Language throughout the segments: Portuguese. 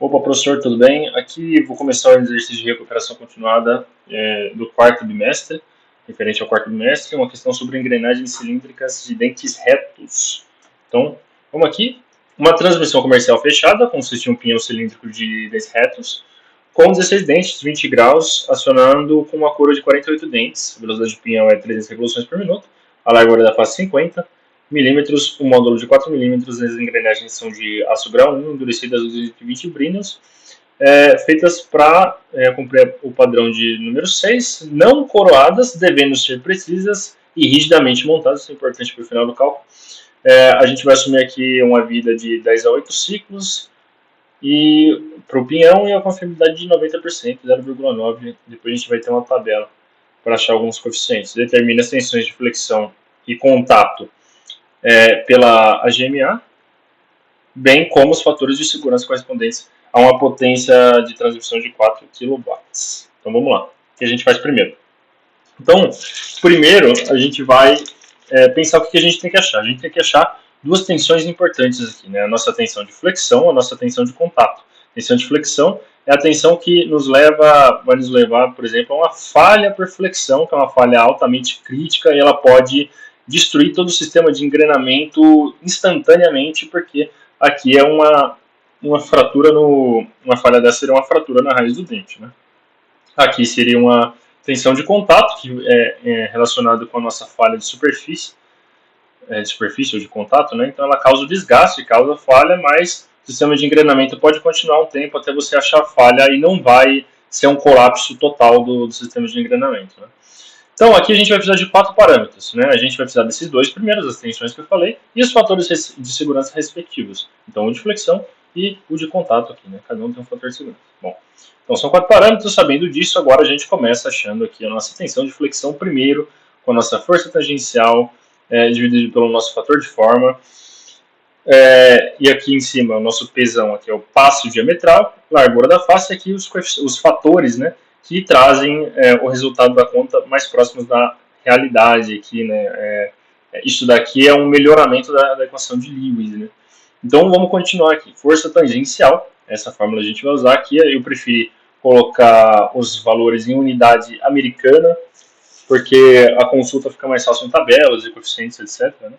Opa, professor, tudo bem? Aqui vou começar o exercício de recuperação continuada do quarto bimestre, referente ao quarto bimestre, uma questão sobre engrenagens cilíndricas de dentes retos. Então, vamos aqui. Uma transmissão comercial fechada consiste em um pinhão cilíndrico de dentes retos, com 16 dentes, 20 graus, acionando com uma coroa de 48 dentes. A velocidade de pinhão é 300 revoluções por minuto, a largura da face 50 milímetros, o módulo de 4 milímetros, as engrenagens são de aço grau 1, endurecidas a 220 brinos, feitas para cumprir o padrão de número 6, não coroadas, devendo ser precisas e rigidamente montadas, isso é importante para o final do cálculo. A gente vai assumir aqui uma vida de 10 a 8 ciclos, e para o pinhão e a confiabilidade de 90%, 0,9. Depois a gente vai ter uma tabela para achar alguns coeficientes. Determina as tensões de flexão e contato pela AGMA, bem como os fatores de segurança correspondentes a uma potência de transmissão de 4 kW. Então vamos lá. O que a gente faz primeiro? Então, primeiro a gente vai pensar o que a gente tem que achar. A gente tem que achar duas tensões importantes aqui, né? A nossa tensão de flexão, a nossa tensão de contato. A tensão de flexão é a tensão que vai nos levar, por exemplo, a uma falha por flexão, que é uma falha altamente crítica, e ela pode destruir todo o sistema de engrenamento instantaneamente, porque aqui é uma fratura uma falha dessa seria uma fratura na raiz do dente, né? Aqui seria uma tensão de contato, que é relacionada com a nossa falha de superfície ou de contato, né? Então ela causa o desgaste, causa falha, mas o sistema de engrenamento pode continuar um tempo até você achar a falha e não vai ser um colapso total do sistema de engrenamento, né? Então aqui a gente vai precisar de 4 parâmetros, né? A gente vai precisar desses dois primeiros, as tensões que eu falei, e os fatores de segurança respectivos. Então o de flexão e o de contato aqui, né? Cada um tem um fator de segurança. Bom, então são 4 parâmetros, sabendo disso, agora a gente começa achando aqui a nossa tensão de flexão primeiro, com a nossa força tangencial, dividido pelo nosso fator de forma. E aqui em cima o nosso pesão aqui é o passo diametral, largura da face, e aqui os fatores, né, que trazem o resultado da conta mais próximos da realidade aqui, né. Isso daqui é um melhoramento da equação de Lewis, né. Então vamos continuar aqui. Força tangencial, essa fórmula a gente vai usar aqui. Eu preferi colocar os valores em unidade americana, porque a consulta fica mais fácil em tabelas e coeficientes, etc., né?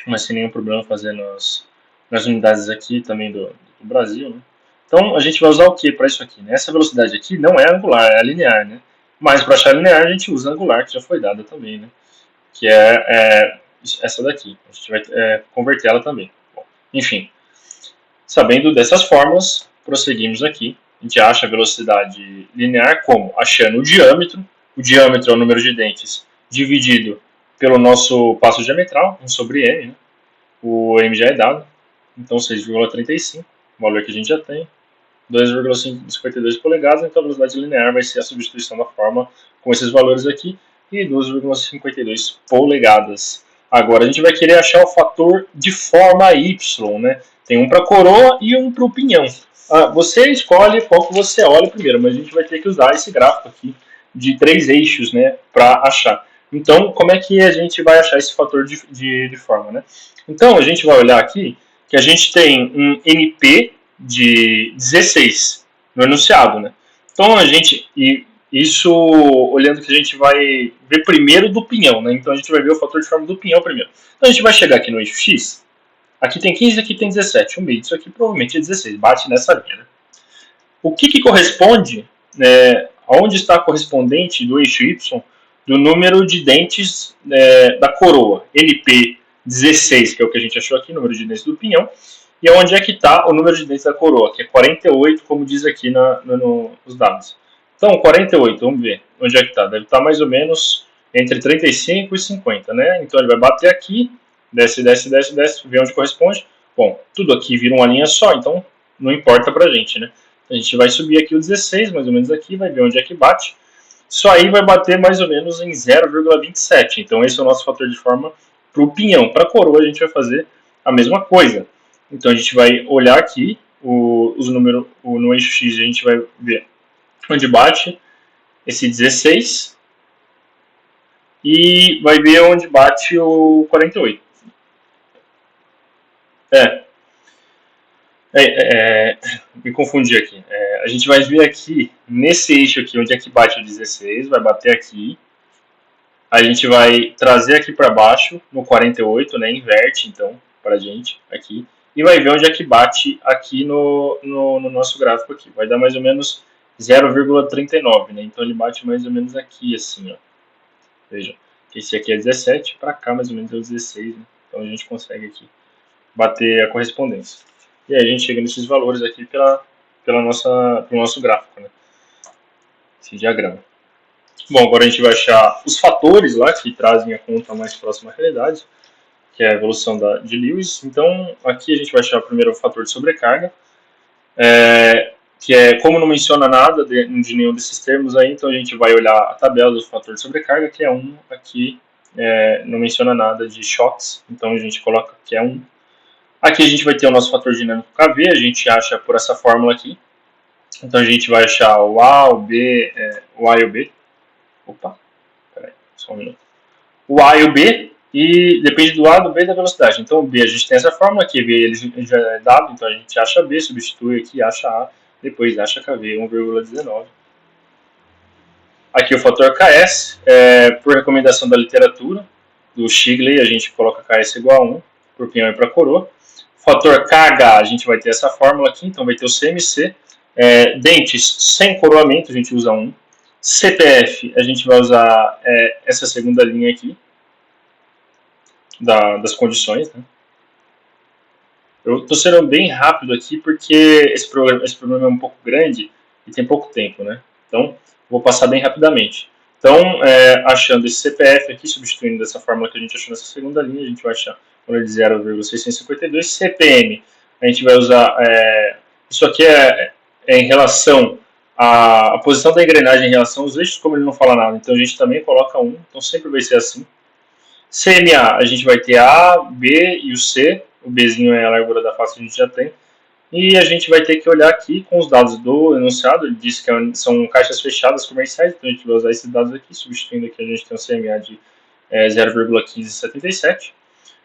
Mas sem nenhum problema fazer nas unidades aqui também do Brasil, né? Então a gente vai usar o que para isso aqui? Né? Essa velocidade aqui não é angular, é linear, né? Mas para achar linear a gente usa angular, que já foi dada também, né? Que é essa daqui. A gente vai converter ela também. Bom, enfim, sabendo dessas fórmulas, prosseguimos aqui. A gente acha a velocidade linear como? Achando o diâmetro. O diâmetro é o número de dentes dividido pelo nosso passo diametral, 1 sobre m, né? O m já é dado, então 6,35, o valor que a gente já tem, 2,52 polegadas, então a velocidade linear vai ser a substituição da forma com esses valores aqui, e 2,52 polegadas. Agora a gente vai querer achar o fator de forma y, né? Tem um para a coroa e um para o pinhão. Você escolhe qual que você olha primeiro, mas a gente vai ter que usar esse gráfico aqui de 3 eixos, né, para achar. Então, como é que a gente vai achar esse fator de forma, né? Então, a gente vai olhar aqui que a gente tem um NP de 16 no enunciado, né? Então, isso olhando que a gente vai ver primeiro do pinhão, né? Então, a gente vai ver o fator de forma do pinhão primeiro. Então, a gente vai chegar aqui no eixo X, aqui tem 15, aqui tem 17. O meio disso aqui provavelmente é 16, bate nessa linha, né? O que corresponde, onde está correspondente do eixo Y, do número de dentes da coroa, NP 16, que é o que a gente achou aqui, número de dentes do pinhão, e onde é que está o número de dentes da coroa, que é 48, como diz aqui nos dados. Então, 48, vamos ver onde é que está. Deve estar mais ou menos entre 35 e 50, né? Então, ele vai bater aqui, desce, desce, desce, desce, vê onde corresponde. Bom, tudo aqui vira uma linha só, então não importa pra gente, né? A gente vai subir aqui o 16, mais ou menos aqui, vai ver onde é que bate. Isso aí vai bater mais ou menos em 0,27. Então esse é o nosso fator de forma para o pinhão. Para a coroa a gente vai fazer a mesma coisa. Então a gente vai olhar aqui os números no eixo X, a gente vai ver onde bate esse 16 e vai ver onde bate o 48. Me confundi aqui. A gente vai ver aqui, nesse eixo aqui, onde é que bate o 16, vai bater aqui. A gente vai trazer aqui para baixo, no 48, né? Inverte, então, para a gente, aqui. E vai ver onde é que bate aqui no nosso gráfico aqui. Vai dar mais ou menos 0,39, né? Então ele bate mais ou menos aqui, assim, ó. Veja, esse aqui é 17, para cá mais ou menos é o 16, né? Então a gente consegue aqui bater a correspondência. E aí a gente chega nesses valores aqui pelo nosso gráfico, né? Esse diagrama. Bom, agora a gente vai achar os fatores lá que trazem a conta mais próxima à realidade, que é a evolução de Lewis. Então, aqui a gente vai achar primeiro o fator de sobrecarga, que é, como não menciona nada de nenhum desses termos aí, então a gente vai olhar a tabela do fator de sobrecarga, que é 1, aqui não menciona nada de choques, então a gente coloca que é 1. Aqui a gente vai ter o nosso fator dinâmico KV, a gente acha por essa fórmula aqui. Então a gente vai achar o A, o B, o A e o B. Opa, peraí, só um minuto. O A e o B, e depende do A, do B e da velocidade. Então o B a gente tem essa fórmula aqui, B ele já é dado, então a gente acha B, substitui aqui, acha A, depois acha KV, 1,19. Aqui o fator KS, por recomendação da literatura, do Shigley, a gente coloca KS igual a 1, por pinhão e para coroa. Fator KH, a gente vai ter essa fórmula aqui, então vai ter o CMC. Dentes sem coroamento, a gente usa 1. CPF, a gente vai usar essa segunda linha aqui, das condições. Né? Eu estou sendo bem rápido aqui porque esse problema é um pouco grande e tem pouco tempo. Né? Então, vou passar bem rapidamente. Então, achando esse CPF aqui, substituindo dessa fórmula que a gente achou nessa segunda linha, a gente vai achar o valor de 0,652. CPM, a gente vai usar... isso aqui é em relação à posição da engrenagem em relação aos eixos, como ele não fala nada. Então, a gente também coloca 1. Então, sempre vai ser assim. CMA, a gente vai ter A, B e o C. O Bzinho é a largura da face que a gente já tem. E a gente vai ter que olhar aqui com os dados do enunciado. Ele disse que são caixas fechadas comerciais, então a gente vai usar esses dados aqui, substituindo aqui a gente tem um CMA de 0,1577.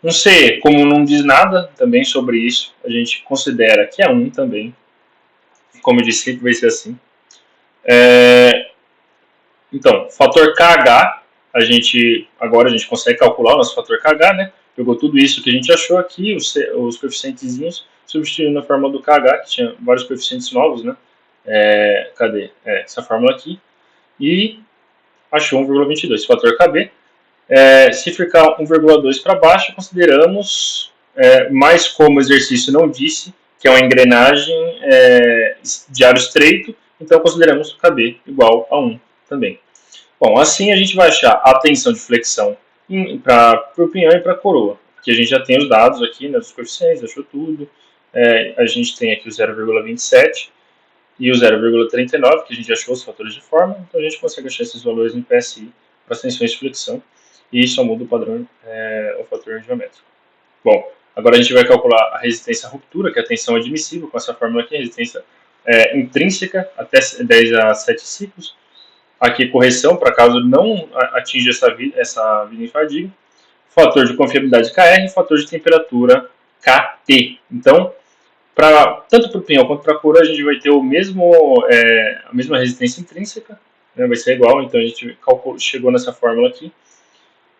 Um C, como não diz nada também sobre isso, a gente considera que é 1 também. Como eu disse, sempre vai ser assim. Então, fator KH, agora a gente consegue calcular o nosso fator KH, né? Pegou tudo isso que a gente achou aqui, os coeficientezinhos, substituindo na fórmula do KH, que tinha vários coeficientes novos, né? Cadê? Essa fórmula aqui. E achou 1,22. Fator KB. Se ficar 1,2 para baixo, consideramos, mas como o exercício não disse, que é uma engrenagem de aro estreito, então consideramos KB igual a 1 também. Bom, assim a gente vai achar a tensão de flexão para o pinhão e para a coroa. Aqui a gente já tem os dados aqui, né, dos coeficientes, achou tudo. A gente tem aqui o 0,27 e o 0,39, que a gente achou os fatores de forma. Então a gente consegue achar esses valores em PSI para as tensões de flexão. E só muda o padrão, o fator geométrico. Bom, agora a gente vai calcular a resistência à ruptura, que é a tensão admissível, com essa fórmula aqui, a resistência intrínseca até 10 a 7 ciclos. Aqui correção, para caso não atinja essa vida em fadiga. Fator de confiabilidade KR e fator de temperatura KT. Então, tanto para o pinhão quanto para a coroa, a gente vai ter a mesma resistência intrínseca, né, vai ser igual, então a gente chegou nessa fórmula aqui,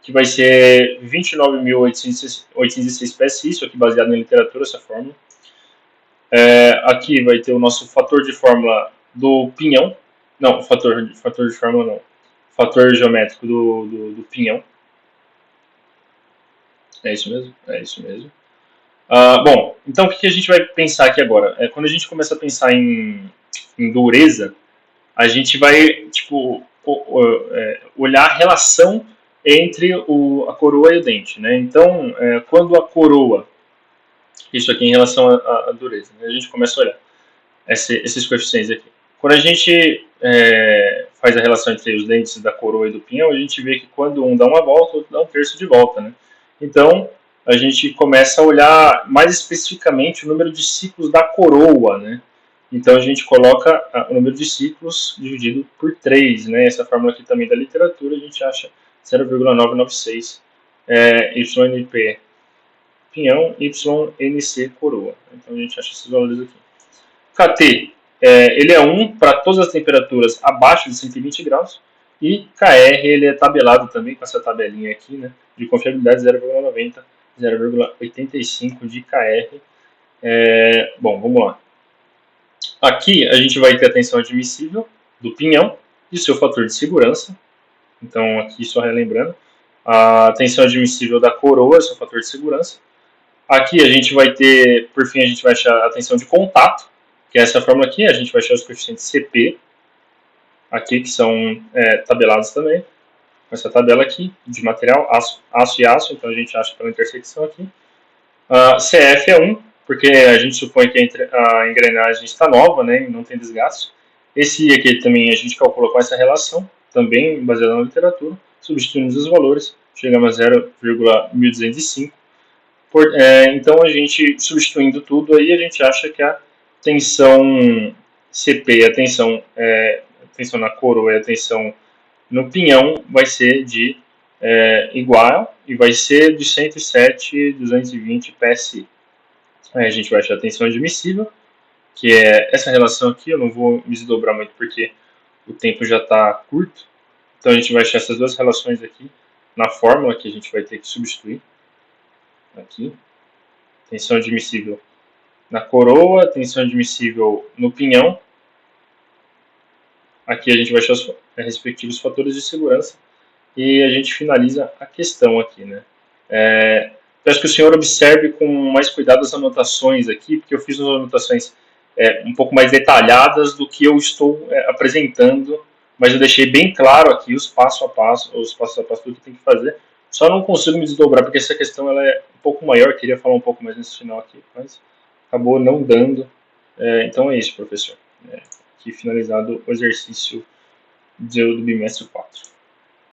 que vai ser 29.806 PSI, isso aqui baseado na literatura, essa fórmula. Aqui vai ter o nosso fator de fórmula do pinhão, não, fator de fórmula não, fator geométrico do pinhão. É isso mesmo? É isso mesmo. Bom, então o que a gente vai pensar aqui agora? Quando a gente começa a pensar em dureza, a gente vai olhar a relação entre a coroa e o dente. Né? Então, quando a coroa, isso aqui em relação à dureza, né? A gente começa a olhar esses coeficientes aqui. Quando a gente faz a relação entre os dentes da coroa e do pinhão, a gente vê que quando um dá uma volta, o outro dá um terço de volta. Né? Então, a gente começa a olhar mais especificamente o número de ciclos da coroa. Né? Então, a gente coloca o número de ciclos dividido por 3. Né? Essa fórmula aqui também da literatura, a gente acha 0,996 YNP pinhão, YNC coroa. Então a gente acha esses valores aqui. KT, ele é 1 para todas as temperaturas abaixo de 120 graus. E KR, ele é tabelado também com essa tabelinha aqui, né, de confiabilidade 0,90, 0,85 de KR. Bom, vamos lá. Aqui a gente vai ter a tensão admissível do pinhão e seu fator de segurança. Então, aqui só relembrando, a tensão admissível da coroa, seu fator de segurança. Aqui a gente vai ter, por fim, a gente vai achar a tensão de contato, que é essa fórmula aqui, a gente vai achar os coeficientes CP, aqui que são tabelados também, com essa tabela aqui, de material, aço e aço, então a gente acha pela intersecção aqui. CF é 1, porque a gente supõe que a engrenagem está nova, né, e não tem desgaste. Esse aqui também a gente calculou com essa relação, também baseada na literatura, substituímos os valores, chegamos a 0,1205. Então a gente, substituindo tudo aí, a gente acha que a tensão CP, a tensão na coroa e a tensão no pinhão vai ser de igual e vai ser de 107,220 PSI. Aí a gente vai achar a tensão admissível, que é essa relação aqui, eu não vou me desdobrar muito porque o tempo já está curto. Então a gente vai achar essas duas relações aqui na fórmula que a gente vai ter que substituir. Aqui, tensão admissível na coroa, tensão admissível no pinhão. Aqui a gente vai achar os respectivos fatores de segurança e a gente finaliza a questão aqui, né? Peço que o senhor observe com mais cuidado as anotações aqui, porque eu fiz as anotações um pouco mais detalhadas do que eu estou apresentando, mas eu deixei bem claro aqui os passos a passo do que tem que fazer. Só não consigo me desdobrar, porque essa questão ela é um pouco maior, eu queria falar um pouco mais nesse final aqui, mas acabou não dando. Então é isso, professor. Aqui finalizado o exercício do bimestre 4.